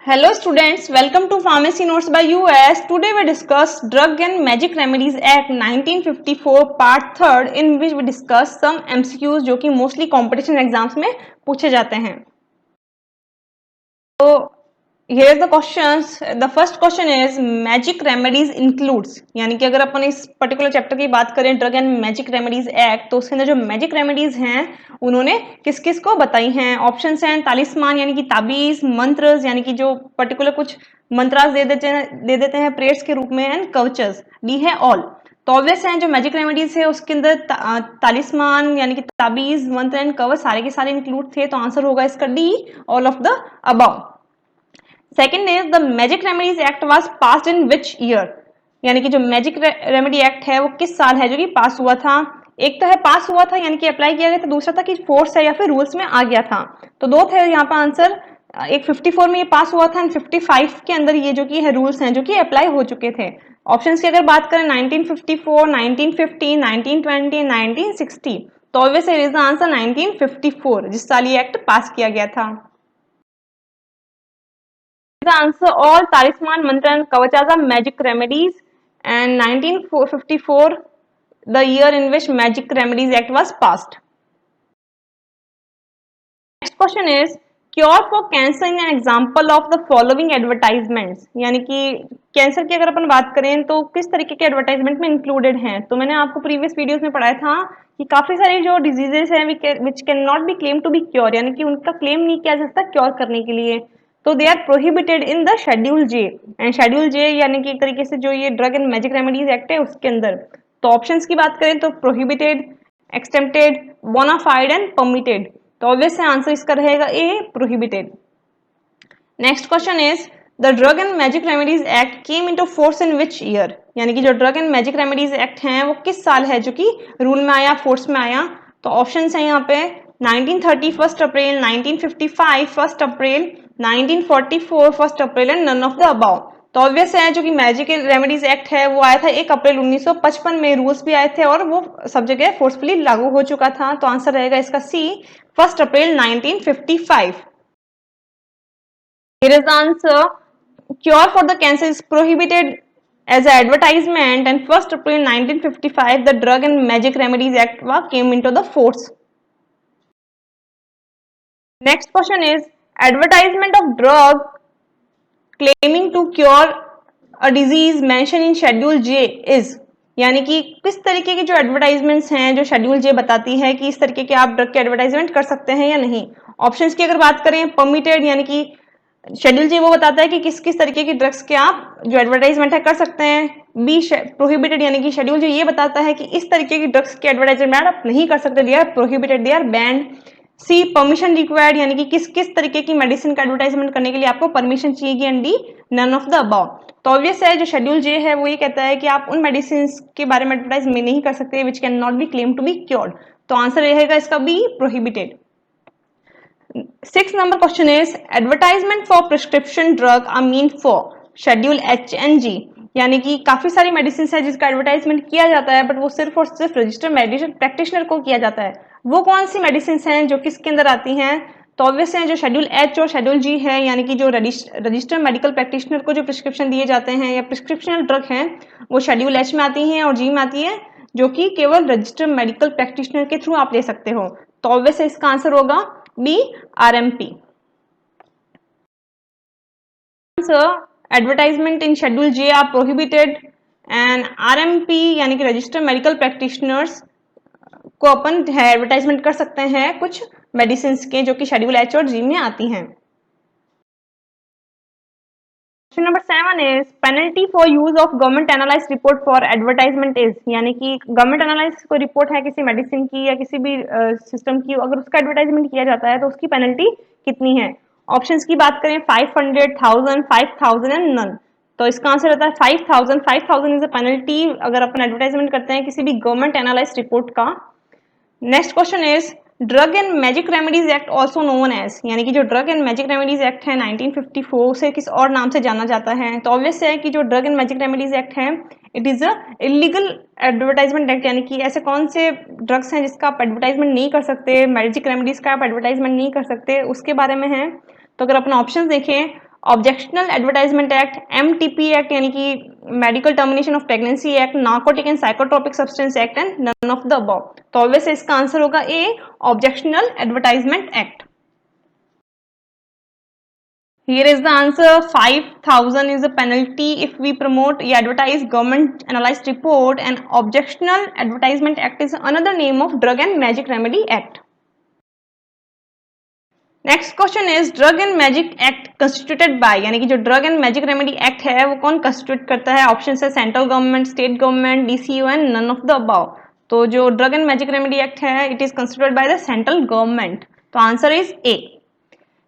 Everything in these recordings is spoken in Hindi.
Hello students, welcome to Pharmacy Notes by US. Today we discuss Drug and Magic Remedies Act 1954 Part 3rd in which we discuss some MCQs जो कि mostly competition exams में पूछे जाते हैं. So here is the questions. The first question is Magic Remedies includes, यानी कि अगर अपन इस पर्टिकुलर चैप्टर की बात करें drug and magic remedies act, तो उसके अंदर जो मैजिक रेमेडीज हैं उन्होंने किस किस को बताई हैं. ऑप्शंस हैं तालिस्मान यानी कि ताबीज, मंत्र यानी कि जो पर्टिकुलर कुछ मंत्रास दे देते हैं प्रेयर्स के रूप में, एंड कवचस. डी है ऑल. तो ऑब्वियस है जो मैजिक रेमेडीज है उसके अंदर तालिस्मान यानी कि ताबीज, मंत्र एंड कवच सारे के सारे इंक्लूड थे. तो आंसर होगा इसका D, all of the above. Second is the magic remedies act was passed in which year, यानी कि जो मैजिक रेमेडी एक्ट है वो किस साल है जो कि पास हुआ था. एक तो है पास हुआ था यानी कि अप्लाई किया गया था, दूसरा था कि फोर्स है या फिर रूल्स में आ गया था. तो दो थे यहाँ पर आंसर. एक 54 में ये पास हुआ था एंड 55 के अंदर ये जो कि है रूल्स हैं जो कि अप्लाई हो चुके थे. ऑप्शंस की अगर बात करें 1954, 1950, 1920, 1960, तो ऑब्वियस इज द आंसर 1954 जिस साल ये एक्ट पास किया गया था. The answer all talisman, mantra and kavachas are magic remedies, and 1954 the year in which Magic Remedies Act was passed. Next question is cure for cancer in an example of the following advertisements, यानी कि कैंसर की अगर अपन बात करें तो किस तरीके के एडवर्टाइजमेंट में इंक्लूडेड हैं. तो मैंने आपको प्रीवियस वीडियोस में पढ़ाया था कि काफी सारी जो डिजीजेस हैं which can not be claim to be cure, यानी कि उनका क्लेम नहीं किया जा सकता क्योर करने के लिए, तो they are prohibited in the schedule J. And schedule J यानी कि एक तरीके से जो ये drug and magic remedies act है उसके अंदर. तो ऑप्शंस की बात करें तो prohibited, exempted, bona fide and permitted. तो ऑब्वियस आंसर इसका रहेगा A, prohibited. Next question is the drug and magic remedies act came into force in which year, यानी कि जो drug and magic remedies act हैं वो किस साल है जो कि रूल में आया, फोर्स में आया. तो ऑप्शंस हैं यहाँ पे 1930 1 April, 1955 1 April, 1944 1 April and none of the above. तो ऑब्वियस है जो कि मैजिक रेमेडीज एक्ट है वो आया था 1 अप्रैल 1955 में, रूल्स भी आए थे और वो सब जगह फोर्सफुली लागू हो चुका था. तो आंसर रहेगा इसका सी, 1 April 1955. Here is the answer. Cure for the cancer is prohibited as an advertisement, and 1st April 1955 the Drug and Magic Remedies Act came into the force. Next question is advertisement of drug claiming to cure a disease mentioned in Schedule J is, यानी कि किस तरीके की जो एडवर्टाइजमेंट्स हैं जो शेड्यूल जे बताती है कि इस तरीके के आप ड्रग के एडवर्टाइजमेंट कर सकते हैं या नहीं. ऑप्शंस की अगर बात करें परमिटेड यानी कि शेड्यूल जी वो बताता है कि किस किस तरीके की ड्रग्स के आप जो एडवर्टाइजमेंट है कर सकते हैं. बी प्रोहिबिटेड यानी कि शेड्यूल जी ये बताता है कि इस तरीके की ड्रग्स के एडवर्टाइजमेंट आप नहीं कर सकते, they are prohibited, they are banned. C permission required यानी कि किस किस तरीके की मेडिसिन का एडवर्टाइजमेंट करने के लिए आपको परमिशन चाहिए, and D none of the above. तो ऑब्वियस है जो शेड्यूल जे है वो ये कहता है कि आप उन मेडिसिन के बारे में एडवर्टाइज नहीं कर सकते which can not be claim to be cured. तो आंसर रहेगा इसका B, prohibited. 6th number question is advertisement for prescription drug are meant for schedule H and G, यानी कि काफी सारी मेडिसिन है जिसका एडवर्टाइजमेंट किया जाता है बट वो सिर्फ और सिर्फ रजिस्टर्ड मेडिसिन प्रैक्टिशनर को किया जाता है. वो कौन सी मेडिसिन हैं जो किसके अंदर आती हैं. तो ऑब्वियस है जो शेड्यूल एच और शेड्यूल जी है, यानी कि जो रजिस्टर्ड मेडिकल प्रैक्टिशनर को जो प्रिस्क्रिप्शन दिए जाते हैं या प्रिस्क्रिप्शनल ड्रग हैं वो शेड्यूल एच में आती हैं और जी में आती है जो कि केवल रजिस्टर्ड मेडिकल प्रैक्टिशनर के थ्रू आप ले सकते हो. तो ऑब्वियस इसका आंसर होगा B, RMP. Answer advertisement in Schedule J are prohibited and RMP यानी कि रजिस्टर्ड मेडिकल प्रैक्टिशनर्स को अपन एडवर्टाइजमेंट कर सकते हैं कुछ मेडिसिन के जो कि शेड्यूल एच और जी में आती हैं. Question number 7 is penalty for use of government analyzed report for advertisement is, यानी कि गवर्नमेंट एनालाइज कोई रिपोर्ट है किसी मेडिसिन की या किसी भी सिस्टम की, अगर उसका एडवर्टाइजमेंट किया जाता है तो उसकी पेनल्टी कितनी है. ऑप्शंस की बात करें 500, 1000, 5000 एंड नन. तो इसका आंसर रहता है 5000. 5000 इज अ पेनल्टी अगर अपन एडवर्टाइजमेंट करते हैं किसी भी गवर्नमेंट एनालाइज रिपोर्ट का. Next question is drug and magic remedies act also known as, यानी कि जो drug and magic remedies act है 1954 उसे किस और नाम से जाना जाता है. तो ऑब्वियस है कि जो drug and magic remedies act है it is a illegal advertisement act, यानी कि ऐसे कौन से ड्रग्स हैं जिसका आप एडवर्टाइजमेंट नहीं कर सकते, मैजिक रेमेडीज का आप एडवर्टाइजमेंट नहीं कर सकते उसके बारे में है. तो अगर अपना ऑप्शन देखें objectional advertisement act, MTP act यानी कि medical termination of pregnancy act, narcotic and psychotropic substance act and none of the above. तो ऑब्वियसली इसका आंसर होगा A, objectional advertisement act. Here is the answer. 5,000 is the penalty if we promote या advertise government analyzed report, and Objectional Advertisement Act is another name of Drug and Magic Remedy Act. Next question is drug and magic act constituted by, यानी कि जो drug and magic remedy act है वो कौन कंस्टिट्यूट करता है? ऑप्शन है central government, state government, DCU and none of the above. तो जो drug and magic remedy act है it is constituted by the central government. तो answer is A.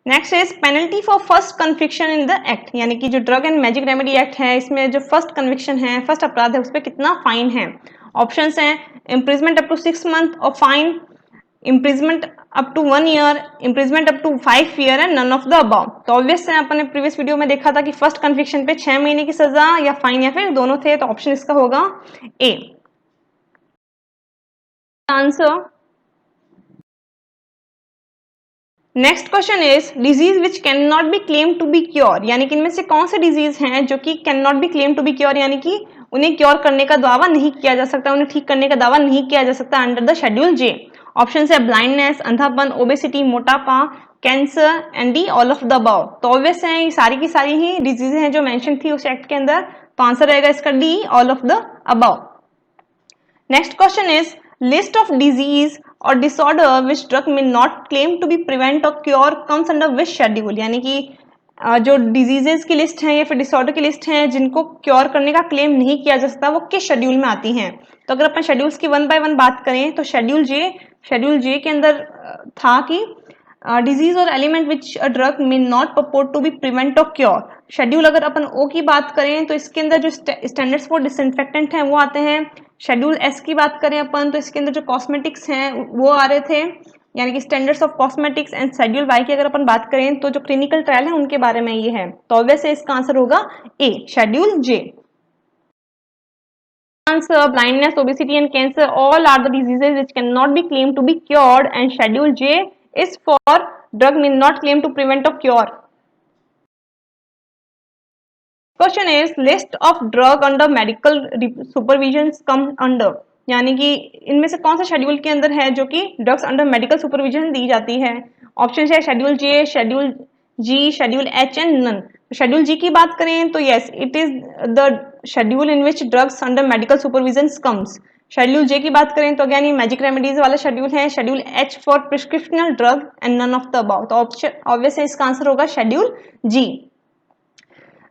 Next is penalty for first conviction in the act, यानी कि जो drug and magic remedy act है इसमें जो फर्स्ट कन्विक्शन है, फर्स्ट अपराध है, उस पर कितना फाइन है? ऑप्शंस हैं इम्प्रिजमेंट अप टू 6 मंथ और fine, imprisonment up to 1 year, imprisonment up to 5 year and none of the above. तो ऑब्वियस है अपन ने प्रीवियस वीडियो में देखा था कि फर्स्ट कन्विक्शन पे 6 महीने की सजा या फाइन या फिर दोनों थे, तो ऑप्शन इसका होगा A. Answer next question is disease which can not be claim to be cure, यानी कि इनमें से कौन से डिजीज हैं जो कि can not be claim to be cure, यानी कि उन्हें क्योर करने का दावा नहीं किया जा सकता, उन्हें ठीक करने का दावा नहीं किया जा सकता under the schedule J. Option है ब्लाइंडनेस, अंधापन, ओबेसिटी, मोटापा, cancer and D all of the above. तो ऑब्वियस है ये सारी की सारी ही डिजीज हैं जो मेंशन थी उस एक्ट के अंदर, तो आंसर रहेगा इसका D, all of the above. Next question is list of disease और डिसऑर्डर विच ड्रग में not claim to be prevent और cure comes under which schedule, यानी कि जो डिजीजेस की लिस्ट है या फिर डिसऑर्डर की लिस्ट है जिनको क्योर करने का क्लेम नहीं किया जा सकता वो किस शेड्यूल में आती हैं? तो अगर अपन शेड्यूल्स की 1 बाय 1 बात करें तो शेड्यूल जे के अंदर था कि डिजीज और एलिमेंट विच अ ड्रग में not purport to be prevent और क्योर। शेड्यूल अगर अपन ओ की बात करें तो इसके अंदर जो स्टैंडर्ड्स फॉर डिसइंफेक्टेंट हैं वो आते हैं। शेड्यूल एस की बात करें अपन तो इसके अंदर जो कॉस्मेटिक्स हैं वो आ रहे थे, यानी कि standards of cosmetics. And schedule Y की अगर अपन बात करें तो जो क्लिनिकल ट्रायल है उनके बारे में ये है। तो ऑब्वियस है इसका आंसर होगा ए, schedule J. Cancer, blindness, obesity and cancer all are the diseases which cannot be claimed to be cured, and schedule J is for drug may not claim to prevent or cure. Question is list of drug under medical supervision come under, यानी कि इनमें से कौन सा शेड्यूल के अंदर है जो कि ड्रग्स अंडर मेडिकल सुपरविजन दी जाती है? ऑप्शन है schedule J, schedule G, schedule H and none. Schedule G की बात करें तो yes it is the schedule in which drugs under medical supervision comes. Schedule J की बात करें तो अगेन ये मैजिक रेमेडीज वाला शेड्यूल है। Schedule H for prescriptional drug and none of the above. तो ऑब्वियस है इसका आंसर होगा schedule ji.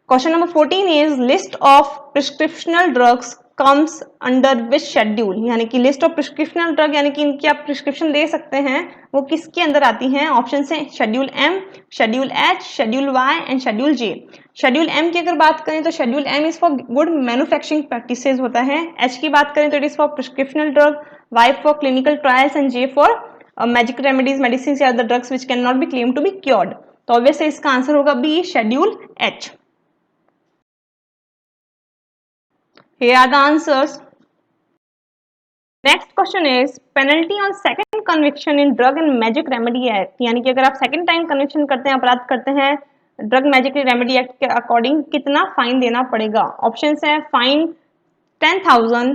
Question number 14 is list of prescriptional drugs comes under which schedule, यानी कि लिस्ट ऑफ प्रिस्क्रिप्शनल ड्रग यानी कि इनकी आप प्रिस्क्रिप्शन दे सकते हैं वो किसके अंदर आती हैं? ऑप्शन है schedule M, schedule H, schedule Y and schedule J. Schedule M की अगर बात करें तो schedule M is for good manufacturing practices होता है। एच की बात करें तो it is for prescriptional drug, Y for clinical trials and J for magic remedies medicine या the drugs which can not be claim to be cured. तो ऑब्वियसली इसका आंसर होगा B, schedule H. Here are the answers. Next question is penalty on second conviction in drug and magic remedy act, यानी कि अगर आप सेकंड टाइम कन्विक्शन करते हैं, अपराध करते हैं ड्रग मैजिक रेमेडी एक्ट के अकॉर्डिंग कितना फाइन देना पड़ेगा? ऑप्शंस हैं fine 10,000,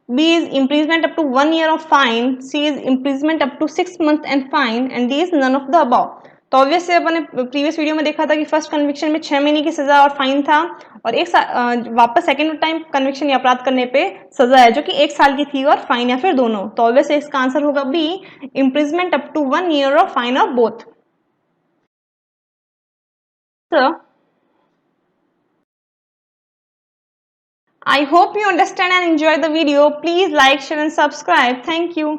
B is imprisonment up to 1 year of fine, C is imprisonment up to 6 month and fine and D is none of the above. तो ऑब्वियस से अपन ने प्रीवियस वीडियो में देखा था कि फर्स्ट कन्विक्शन में 6 महीने की सजा और फाइन था, और वापस सेकंड टाइम कन्विक्शन या अपराध करने पे सजा है जो कि 1 साल की थी और फाइन या फिर दोनों। तो ऑब्वियस इसका आंसर होगा B, imprisonment up to 1 year और fine of both. I hope you understand and enjoy the video. Please like, share and subscribe. Thank you.